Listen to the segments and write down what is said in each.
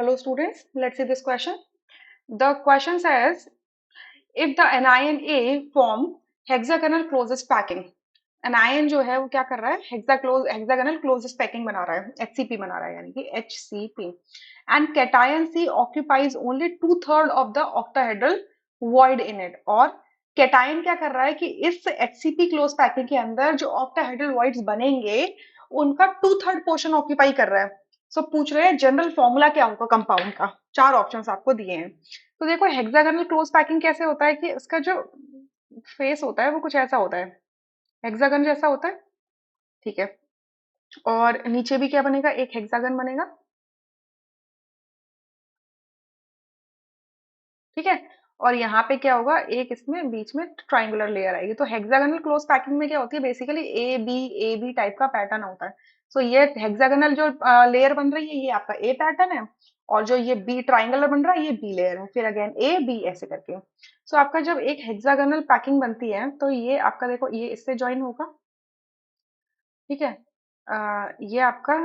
Hello students, let's see this question. The question says, if the anion A form hexagonal closest packing, anion जो है वो क्या कर रहा है, hexagonal closest packing बना रहा है, HCP बना रहा है, यानी कि HCP, and cation C occupies only 2/3 of the octahedral void in it, और cation क्या कर रहा है कि इस HCP क्लोज पैकिंग के अंदर जो octahedral voids बनेंगे उनका 2/3 पोर्शन ऑक्यूपाई कर रहा है. सो पूछ रहे हैं जनरल फॉर्मूला क्या होगा कंपाउंड का. चार ऑप्शंस आपको दिए हैं. तो देखो हेक्सागोनल क्लोज पैकिंग कैसे होता है कि उसका जो फेस होता है वो कुछ ऐसा होता है, हेक्सागन जैसा होता है. ठीक है. और नीचे भी क्या बनेगा, एक हेक्सागन बनेगा. ठीक है. और यहाँ पे क्या होगा, एक इसमें बीच में ट्राइंगुलर लेयर आएगी. तो हेक्सागोनल क्लोज पैकिंग में क्या होती है, बेसिकली ए बी टाइप का पैटर्न होता है. सो ये हेक्सागोनल जो लेयर बन रही है ये आपका ए पैटर्न है, और जो ये बी ट्राइंगुलर बन रहा है ये बी लेयर है, फिर अगेन ए बी ऐसे करके. सो आपका जब एक हेक्सागोनल पैकिंग बनती है तो ये आपका देखो ये इससे ज्वाइन होगा. ठीक है. ये आपका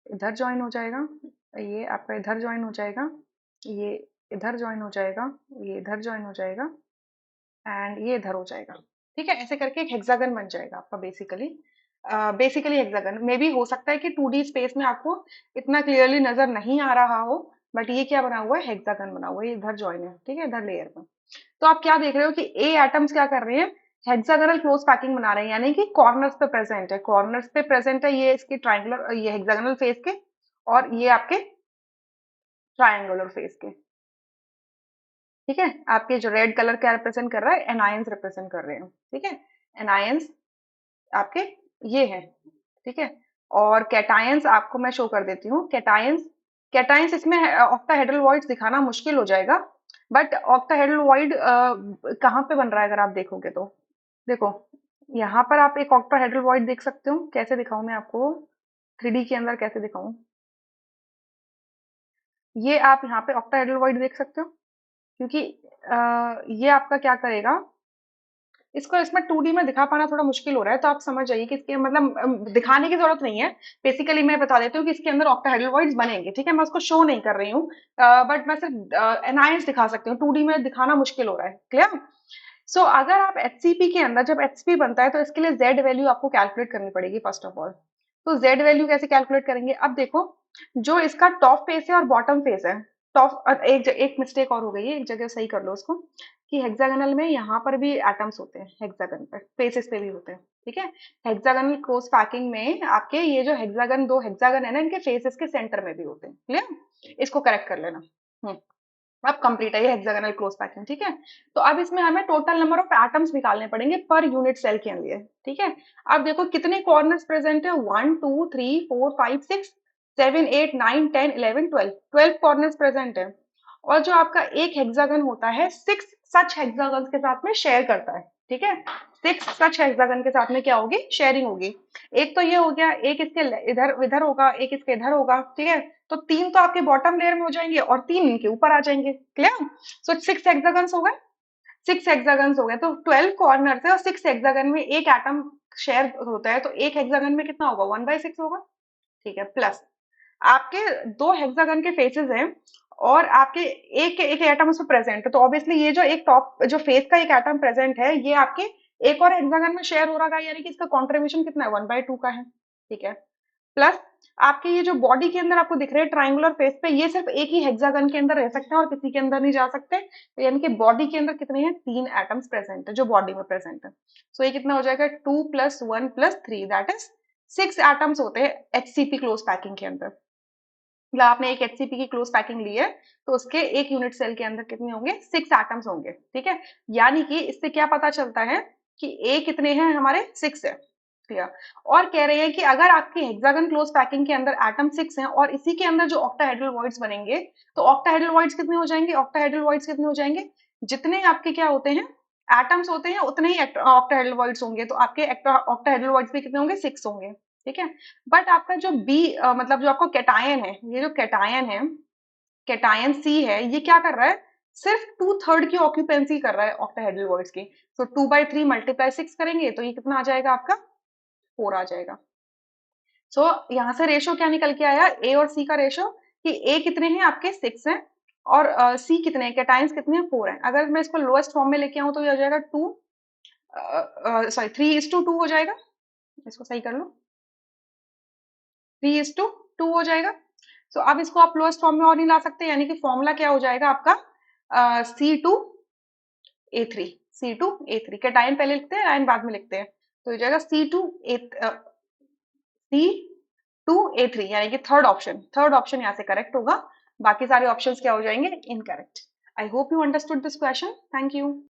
इधर ज्वाइन हो जाएगा, ये आपका इधर ज्वाइन हो जाएगा, ये इधर ज्वाइन हो जाएगा, ये इधर ज्वाइन हो जाएगा, एंड ये इधर हो जाएगा. ठीक है. ऐसे करके एक हेक्सागन बन जाएगा आपका बेसिकली. बेसिकली हेक्सागन में भी हो सकता है कि 2D स्पेस में आपको इतना क्लियरली नजर नहीं आ रहा हो, बट ये क्या बना हुआ है, हेक्सागन बना हुआ है. ये इधर ज्वाइन है. ठीक है, इधर लेयर में. तो आप क्या देख रहे हो कि ए एटम्स क्या कर रहे हैं, हेक्सागोनल क्लोज पैकिंग बना रहे हैं, यानी कि कॉर्नर्स पे प्रेजेंट है. कॉर्नर्स पे प्रेजेंट है ये इसके ट्राइंगुलर, ये हेक्सागोनल फेस के, और ये आपके ट्रायंगुलर फेस के. ठीक है. आपके जो रेड कलर क्या रिप्रेजेंट कर रहा है, एनायंस रिप्रेजेंट कर रहे हैं. ठीक है. एनायंस आपके ये है. ठीक है. और कैटायंस आपको मैं शो कर देती हूँ. कैटायंस, कैटायंस इसमें ऑक्टाहेड्रल वॉइड्स दिखाना मुश्किल हो जाएगा, बट ऑक्टाहेड्रल वॉइड कहाँ पे बन रहा है अगर आप देखोगे तो देखो, यहाँ पर आप एक ऑक्टाहेड्रल वॉइड देख सकते हो. कैसे दिखाऊं मैं आपको, 3D के अंदर कैसे दिखाऊं. ये आप यहाँ पे ऑक्टाहेड्रल वॉइड देख सकते हो, क्योंकि ये आपका क्या करेगा, इसको इसमें 2D में दिखा पाना थोड़ा मुश्किल हो रहा है, तो आप समझ जाइए कि इसके मतलब दिखाने की जरूरत नहीं है. बेसिकली मैं बता देती हूँ कि इसके अंदर ऑक्टाहेड्रल वॉइड्स बनेंगे. ठीक है. मैं उसको शो नहीं कर रही हूँ, बट मैं सिर्फ एनायंस दिखा सकती हूँ. 2D में दिखाना मुश्किल हो रहा है. क्लियर. सो अगर आप एचसीपी के अंदर, जब एचसीपी बनता है तो इसके लिए जेड वैल्यू आपको कैलकुलेट करनी पड़ेगी फर्स्ट ऑफ ऑल. तो जेड वैल्यू कैसे कैलकुलेट करेंगे, अब देखो जो इसका टॉप फेस है और बॉटम फेस है, टॉप एक मिस्टेक और हो गई है, एक जगह सही कर लो उसको, कि हेक्सागोनल में यहाँ पर भी एटम्स होते हैं, हेक्सागन पर फेसेस पे भी होते हैं. ठीक है. हेक्सागोनल क्लोज पैकिंग में आपके ये जो हेक्सागन, दो हेक्सागन है ना, इनके फेसेस के सेंटर में भी होते हैं. क्लियर. इसको करेक्ट कर लेना. अब कंप्लीट है ये हेक्सागोनल क्लोज पैकिंग. ठीक है. तो अब इसमें हमें टोटल नंबर ऑफ एटम्स निकालने पड़ेंगे पर यूनिट सेल के लिए. ठीक है. अब देखो कितने कॉर्नर्स प्रेजेंट है, 1 2 3 4 5 6 7 8 9 10 11 12, 12 कॉर्नर्स प्रेजेंट है. और जो आपका एक हेक्सागन होता है 6 सच हेक्सागन के साथ में शेयर करता है. ठीक है. 6 सच हेक्सागन के साथ में क्या होगी, शेयरिंग होगी. एक तो ये हो गया, एक इसके इधर इधर होगा, एक इसके इधर होगा. ठीक है. तो 3 तो आपके बॉटम लेयर में हो जाएंगे और 3 इनके ऊपर आ जाएंगे. क्लियर. सो 6 हेक्सागन्स हो गए, 6 हेक्सागन्स हो गए. तो 12 कॉर्नर है और 6 हेक्सागन में एक एटम शेयर होता है, तो एक हेक्सागन में कितना होगा, 1/6 होगा. ठीक है. प्लस आपके दो हेक्सागन के फेसेस हैं और आपके एक एक एटम उसमें प्रेजेंट है, तो ऑब्वियसली ये जो एक टॉप जो फेस का एक एटम प्रेजेंट है ये आपके एक और हेक्सागन में शेयर हो रहा है, यानी कि इसका कॉन्ट्रीब्यूशन कितना है, 1/2 का है. ठीक है. प्लस आपके ये जो बॉडी के अंदर आपको दिख रहे हैं ट्राइंगुलर फेस पे, ये सिर्फ एक ही हेक्सागन के अंदर रह सकते हैं और किसी के अंदर नहीं जा सकते. तो यानी कि बॉडी के अंदर कितने हैं, 3 एटम्स प्रेजेंट है जो बॉडी में प्रेजेंट है. सो ये कितना हो जाएगा, 2 + 1 + 3, दैट इज 6 एटम्स होते हैं एचसीपी क्लोज पैकिंग के अंदर. मतलब आपने एक एचसीपी की क्लोज पैकिंग ली है तो उसके एक यूनिट सेल के अंदर कितने होंगे, 6 एटम्स होंगे. ठीक है. यानी कि इससे क्या पता चलता है कि ए कितने हैं हमारे, 6 है. क्लियर. और कह रहे हैं कि अगर आपकी हेक्सागन क्लोज पैकिंग के अंदर एटम 6 हैं और इसी के अंदर जो ऑक्टाहेड्रल वॉइड्स बनेंगे, तो ऑक्टाहेड्रल वॉइड्स कितने हो जाएंगे, ऑक्टाहेड्रल वॉइड्स कितने हो जाएंगे, जितने आपके क्या होते हैं एटम्स होते हैं उतने ही ऑक्टाहेड्रल वॉइड्स होंगे. तो आपके ऑक्टाहेड्रल वॉइड्स भी कितने होंगे, 6 होंगे. ठीक है. बट आपका जो बी मतलब जो आपको कैटायन है, ये जो कैटायन है, कैटायन सी है, ये क्या कर रहा है, सिर्फ 2/3 की ऑक्यूपेंसी कर रहा है ऑक्टाहेड्रल वॉइड्स की. तो 2/3 × 6 करेंगे तो ये कितना आ जाएगा आपका, 4 आ जाएगा. सो यहाँ से रेशो क्या निकल के आया, ए और सी का रेशो कि ए कितने हैं आपके 6 हैं और सी कितने हैं, कैटाइंस कितने हैं 4 हैं। अगर मैं इसको लोएस्ट फॉर्म में लेके आऊं तो ये हो जाएगा 2, सॉरी 3:2 हो जाएगा। इसको सही कर लो, 3:2 हो जाएगा। सो अब इसको आप लोएस्ट फॉर्म में और नहीं ला सकते, यानी कि फॉर्मूला क्या हो जाएगा आपका C2A3। C2A3 कैटाइन पहले लिखते हैं, आयन बाद में लिखते हैं। तो हो जाएगा C2A3, यानी कि थर्ड ऑप्शन यहाँ से करेक्ट होगा। बाकी सारे ऑप्शंस क्या हो जाएंगे, incorrect. I hope you understood this question. Thank you.